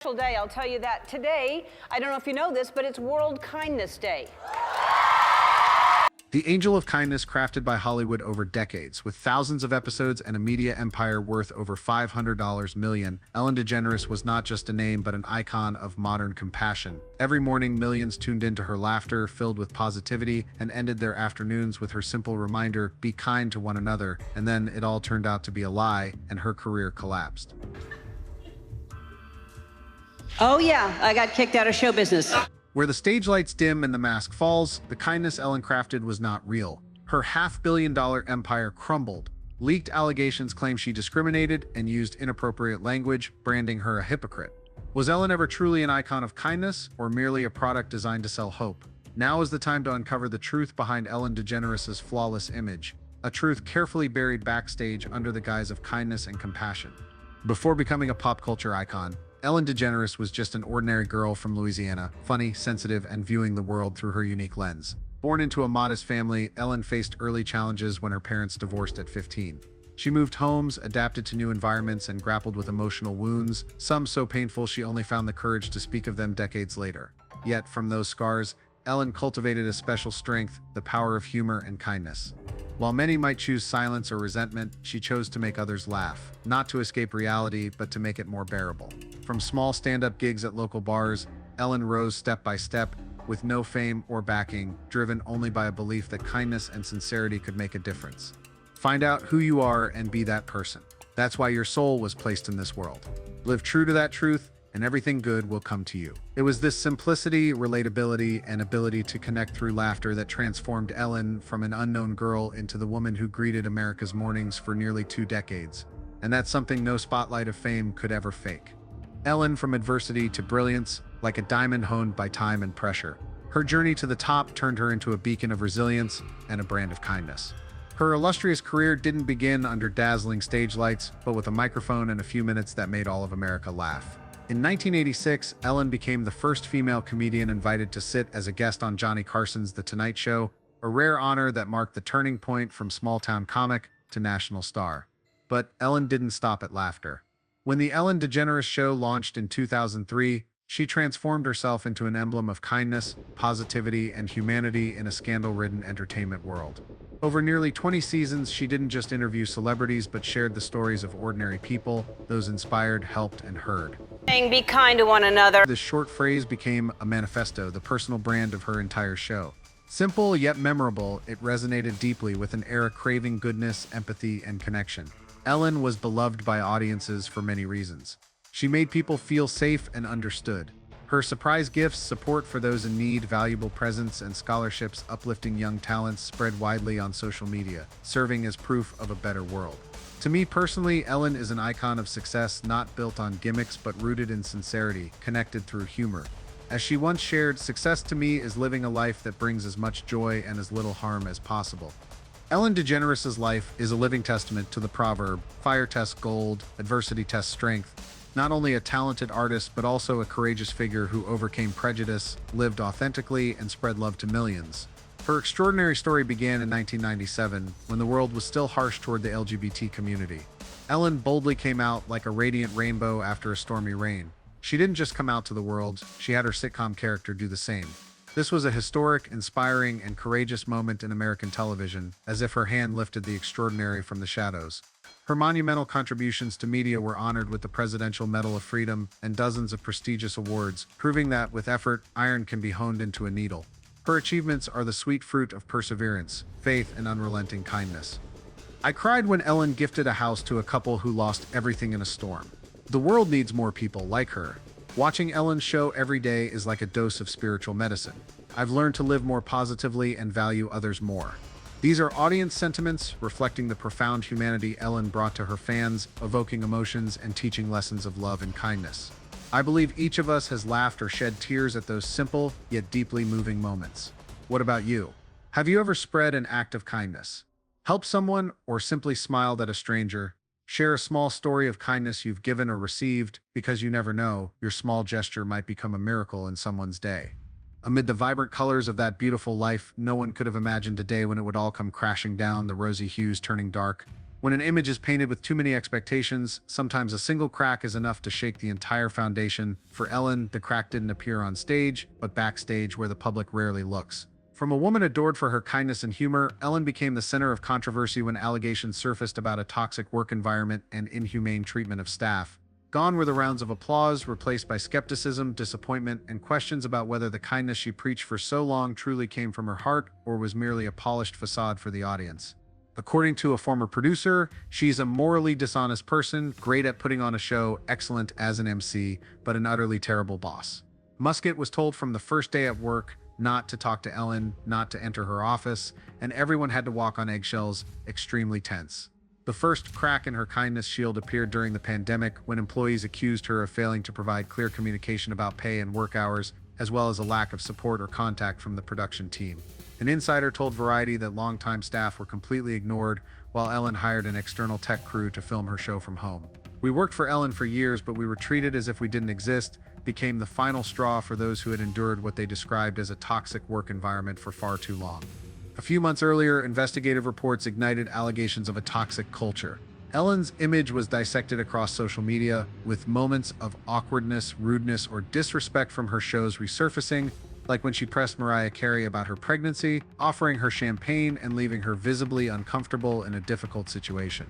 Special day, I'll tell you that. Today, I don't know if you know this, but it's World Kindness Day. The Angel of Kindness, crafted by Hollywood over decades, with thousands of episodes and a media empire worth over $500 million, Ellen DeGeneres was not just a name but an icon of modern compassion. Every morning, millions tuned into her laughter, filled with positivity, and ended their afternoons with her simple reminder, be kind to one another, and then it all turned out to be a lie, and her career collapsed. Oh yeah, I got kicked out of show business. Where the stage lights dim and the mask falls, the kindness Ellen crafted was not real. Her $500 million empire crumbled. Leaked allegations claim she discriminated and used inappropriate language, branding her a hypocrite. Was Ellen ever truly an icon of kindness, or merely a product designed to sell hope? Now is the time to uncover the truth behind Ellen DeGeneres' flawless image, a truth carefully buried backstage under the guise of kindness and compassion. Before becoming a pop culture icon, Ellen DeGeneres was just an ordinary girl from Louisiana, funny, sensitive, and viewing the world through her unique lens. Born into a modest family, Ellen faced early challenges when her parents divorced at 15. She moved homes, adapted to new environments, and grappled with emotional wounds, some so painful she only found the courage to speak of them decades later. Yet, from those scars, Ellen cultivated a special strength, the power of humor and kindness. While many might choose silence or resentment, she chose to make others laugh, not to escape reality, but to make it more bearable. From small stand-up gigs at local bars, Ellen rose step by step, with no fame or backing, driven only by a belief that kindness and sincerity could make a difference. Find out who you are and be that person. That's why your soul was placed in this world. Live true to that truth, and everything good will come to you. It was this simplicity, relatability, and ability to connect through laughter that transformed Ellen from an unknown girl into the woman who greeted America's mornings for nearly 2 decades. And that's something no spotlight of fame could ever fake. Ellen, from adversity to brilliance, like a diamond honed by time and pressure. Her journey to the top turned her into a beacon of resilience and a brand of kindness. Her illustrious career didn't begin under dazzling stage lights, but with a microphone and a few minutes that made all of America laugh. In 1986, Ellen became the first female comedian invited to sit as a guest on Johnny Carson's The Tonight Show, a rare honor that marked the turning point from small-town comic to national star. But Ellen didn't stop at laughter. When The Ellen DeGeneres Show launched in 2003, she transformed herself into an emblem of kindness, positivity, and humanity in a scandal-ridden entertainment world. Over nearly 20 seasons, she didn't just interview celebrities but shared the stories of ordinary people, those inspired, helped, and heard. Be kind to one another. This short phrase became a manifesto, the personal brand of her entire show. Simple yet memorable, it resonated deeply with an era craving goodness, empathy, and connection. Ellen was beloved by audiences for many reasons. She made people feel safe and understood. Her surprise gifts, support for those in need, valuable presents, and scholarships uplifting young talents spread widely on social media, serving as proof of a better world. To me personally, Ellen is an icon of success not built on gimmicks but rooted in sincerity, connected through humor. As she once shared, success to me is living a life that brings as much joy and as little harm as possible. Ellen DeGeneres' life is a living testament to the proverb, fire tests gold, adversity tests strength. Not only a talented artist, but also a courageous figure who overcame prejudice, lived authentically, and spread love to millions. Her extraordinary story began in 1997, when the world was still harsh toward the LGBT community. Ellen boldly came out like a radiant rainbow after a stormy rain. She didn't just come out to the world, she had her sitcom character do the same. This was a historic, inspiring, and courageous moment in American television, as if her hand lifted the extraordinary from the shadows. Her monumental contributions to media were honored with the Presidential Medal of Freedom and dozens of prestigious awards, proving that, with effort, iron can be honed into a needle. Her achievements are the sweet fruit of perseverance, faith, and unrelenting kindness. I cried when Ellen gifted a house to a couple who lost everything in a storm. The world needs more people like her. Watching Ellen's show every day is like a dose of spiritual medicine. I've learned to live more positively and value others more. These are audience sentiments reflecting the profound humanity Ellen brought to her fans, evoking emotions and teaching lessons of love and kindness. I believe each of us has laughed or shed tears at those simple yet deeply moving moments. What about you? Have you ever spread an act of kindness? Helped someone or simply smiled at a stranger? Share a small story of kindness you've given or received, because you never know, your small gesture might become a miracle in someone's day. Amid the vibrant colors of that beautiful life, no one could have imagined a day when it would all come crashing down, the rosy hues turning dark, When an image is painted with too many expectations, sometimes a single crack is enough to shake the entire foundation. For Ellen, the crack didn't appear on stage, but backstage where the public rarely looks. From a woman adored for her kindness and humor, Ellen became the center of controversy when allegations surfaced about a toxic work environment and inhumane treatment of staff. Gone were the rounds of applause, replaced by skepticism, disappointment, and questions about whether the kindness she preached for so long truly came from her heart or was merely a polished facade for the audience. According to a former producer, she's a morally dishonest person, great at putting on a show, excellent as an MC, but an utterly terrible boss. Muscat was told from the first day at work not to talk to Ellen, not to enter her office, and everyone had to walk on eggshells, extremely tense. The first crack in her kindness shield appeared during the pandemic when employees accused her of failing to provide clear communication about pay and work hours, as well as a lack of support or contact from the production team. An insider told Variety that longtime staff were completely ignored, while Ellen hired an external tech crew to film her show from home. "We worked for Ellen for years, but we were treated as if we didn't exist," became the final straw for those who had endured what they described as a toxic work environment for far too long. A few months earlier, investigative reports ignited allegations of a toxic culture. Ellen's image was dissected across social media, with moments of awkwardness, rudeness, or disrespect from her shows resurfacing, like when she pressed Mariah Carey about her pregnancy, offering her champagne and leaving her visibly uncomfortable in a difficult situation.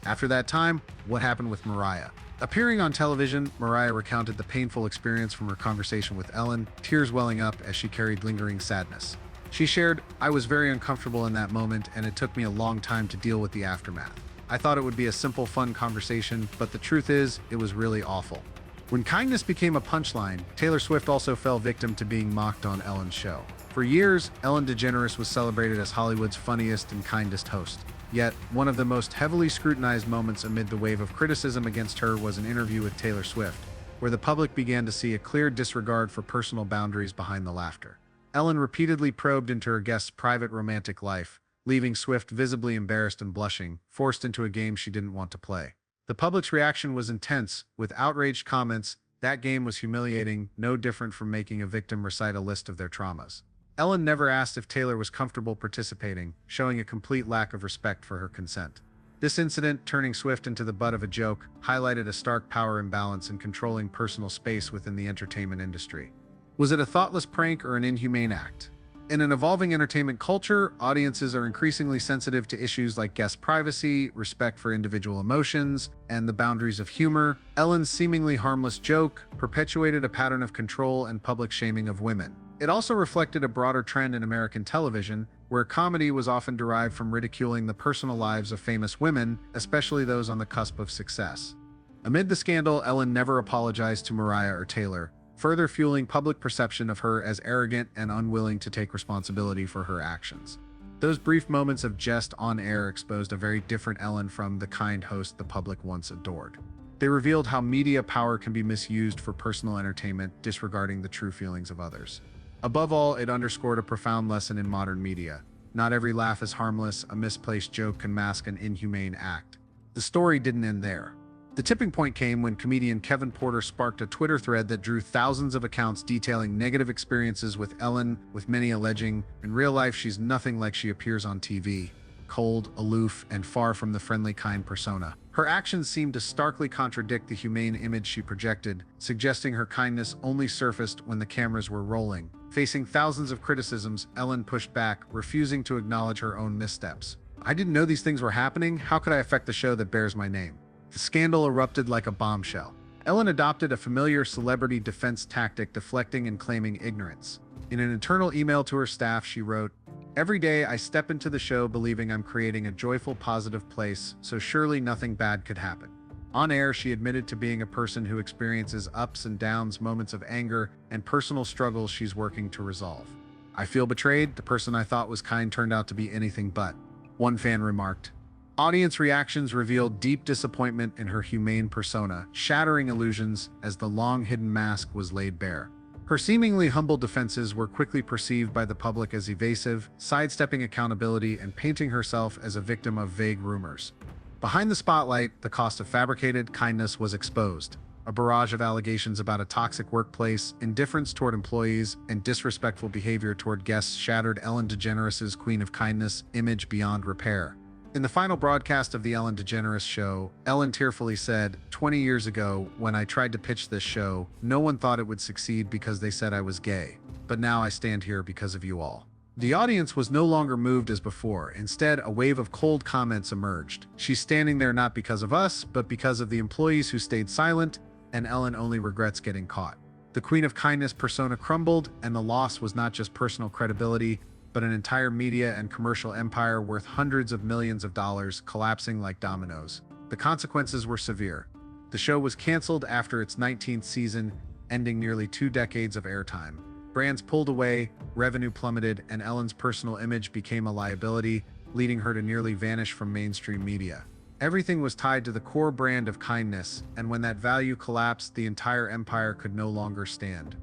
After that time, what happened with Mariah? Appearing on television, Mariah recounted the painful experience from her conversation with Ellen, tears welling up as she carried lingering sadness. She shared, "I was very uncomfortable in that moment, and it took me a long time to deal with the aftermath. I thought it would be a simple, fun conversation, but the truth is, it was really awful." When kindness became a punchline, Taylor Swift also fell victim to being mocked on Ellen's show. For years, Ellen DeGeneres was celebrated as Hollywood's funniest and kindest host. Yet, one of the most heavily scrutinized moments amid the wave of criticism against her was an interview with Taylor Swift, where the public began to see a clear disregard for personal boundaries behind the laughter. Ellen repeatedly probed into her guest's private romantic life, leaving Swift visibly embarrassed and blushing, forced into a game she didn't want to play. The public's reaction was intense, with outraged comments, "That game was humiliating, no different from making a victim recite a list of their traumas." Ellen never asked if Taylor was comfortable participating, showing a complete lack of respect for her consent. This incident, turning Swift into the butt of a joke, highlighted a stark power imbalance in controlling personal space within the entertainment industry. Was it a thoughtless prank or an inhumane act? In an evolving entertainment culture, audiences are increasingly sensitive to issues like guest privacy, respect for individual emotions, and the boundaries of humor. Ellen's seemingly harmless joke perpetuated a pattern of control and public shaming of women. It also reflected a broader trend in American television, where comedy was often derived from ridiculing the personal lives of famous women, especially those on the cusp of success. Amid the scandal, Ellen never apologized to Mariah or Taylor, further fueling public perception of her as arrogant and unwilling to take responsibility for her actions. Those brief moments of jest on air exposed a very different Ellen from the kind host the public once adored. They revealed how media power can be misused for personal entertainment, disregarding the true feelings of others. Above all, it underscored a profound lesson in modern media. Not every laugh is harmless, a misplaced joke can mask an inhumane act. The story didn't end there. The tipping point came when comedian Kevin Porter sparked a Twitter thread that drew thousands of accounts detailing negative experiences with Ellen, with many alleging, "In real life, she's nothing like she appears on TV. Cold, aloof, and far from the friendly, kind persona." Her actions seemed to starkly contradict the humane image she projected, suggesting her kindness only surfaced when the cameras were rolling. Facing thousands of criticisms, Ellen pushed back, refusing to acknowledge her own missteps. "I didn't know these things were happening. How could I affect the show that bears my name?" The scandal erupted like a bombshell. Ellen adopted a familiar celebrity defense tactic, deflecting and claiming ignorance. In an internal email to her staff, she wrote, "Every day I step into the show believing I'm creating a joyful, positive place, so surely nothing bad could happen." On air, she admitted to being a person who experiences ups and downs, moments of anger, and personal struggles she's working to resolve. "I feel betrayed. The person I thought was kind turned out to be anything but," one fan remarked. Audience reactions revealed deep disappointment in her humane persona, shattering illusions as the long-hidden mask was laid bare. Her seemingly humble defenses were quickly perceived by the public as evasive, sidestepping accountability and painting herself as a victim of vague rumors. Behind the spotlight, the cost of fabricated kindness was exposed. A barrage of allegations about a toxic workplace, indifference toward employees, and disrespectful behavior toward guests shattered Ellen DeGeneres' Queen of Kindness image beyond repair. In the final broadcast of the Ellen DeGeneres show, Ellen tearfully said, "20 years ago, when I tried to pitch this show, no one thought it would succeed because they said I was gay. But now I stand here because of you all." The audience was no longer moved as before. Instead, a wave of cold comments emerged. "She's standing there not because of us, but because of the employees who stayed silent, and Ellen only regrets getting caught." The Queen of Kindness persona crumbled, and the loss was not just personal credibility, but an entire media and commercial empire worth hundreds of millions of dollars collapsing like dominoes. The consequences were severe. The show was canceled after its 19th season, ending nearly 2 decades of airtime. Brands pulled away, revenue plummeted, and Ellen's personal image became a liability, leading her to nearly vanish from mainstream media. Everything was tied to the core brand of kindness, and when that value collapsed, the entire empire could no longer stand.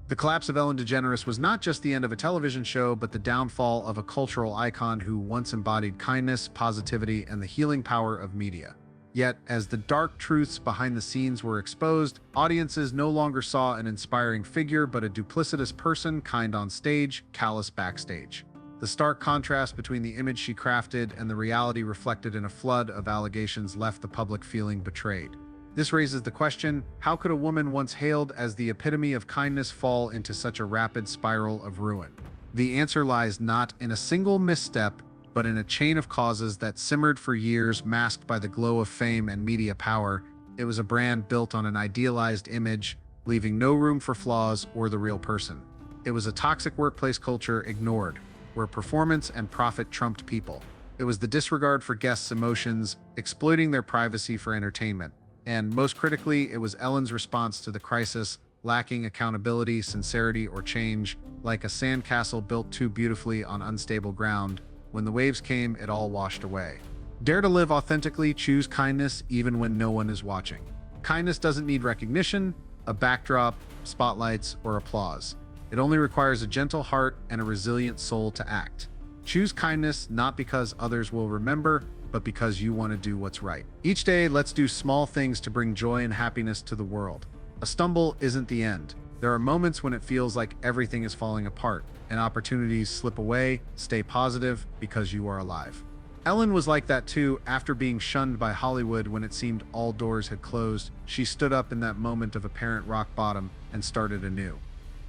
The collapse of Ellen DeGeneres was not just the end of a television show, but the downfall of a cultural icon who once embodied kindness, positivity, and the healing power of media. Yet, as the dark truths behind the scenes were exposed, audiences no longer saw an inspiring figure, but a duplicitous person, kind on stage, callous backstage. The stark contrast between the image she crafted and the reality reflected in a flood of allegations left the public feeling betrayed. This raises the question, how could a woman once hailed as the epitome of kindness fall into such a rapid spiral of ruin? The answer lies not in a single misstep, but in a chain of causes that simmered for years, masked by the glow of fame and media power. It was a brand built on an idealized image, leaving no room for flaws or the real person. It was a toxic workplace culture ignored, where performance and profit trumped people. It was the disregard for guests' emotions, exploiting their privacy for entertainment. And most critically, it was Ellen's response to the crisis, lacking accountability, sincerity, or change. Like a sandcastle built too beautifully on unstable ground, when the waves came, it all washed away. Dare to live authentically, choose kindness even when no one is watching. Kindness doesn't need recognition, a backdrop, spotlights, or applause. It only requires a gentle heart and a resilient soul to act. Choose kindness not because others will remember, but because you want to do what's right. Each day, let's do small things to bring joy and happiness to the world. A stumble isn't the end. There are moments when it feels like everything is falling apart, and opportunities slip away. Stay positive because you are alive. Ellen was like that too. After being shunned by Hollywood when it seemed all doors had closed, she stood up in that moment of apparent rock bottom and started anew.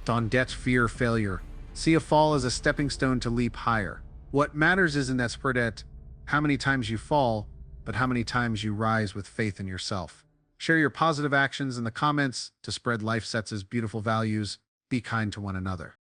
Don't fear failure. See a fall as a stepping stone to leap higher. What matters isn't how many times you fall, but how many times you rise with faith in yourself. Share your positive actions in the comments to spread LifeSets' beautiful values. Be kind to one another.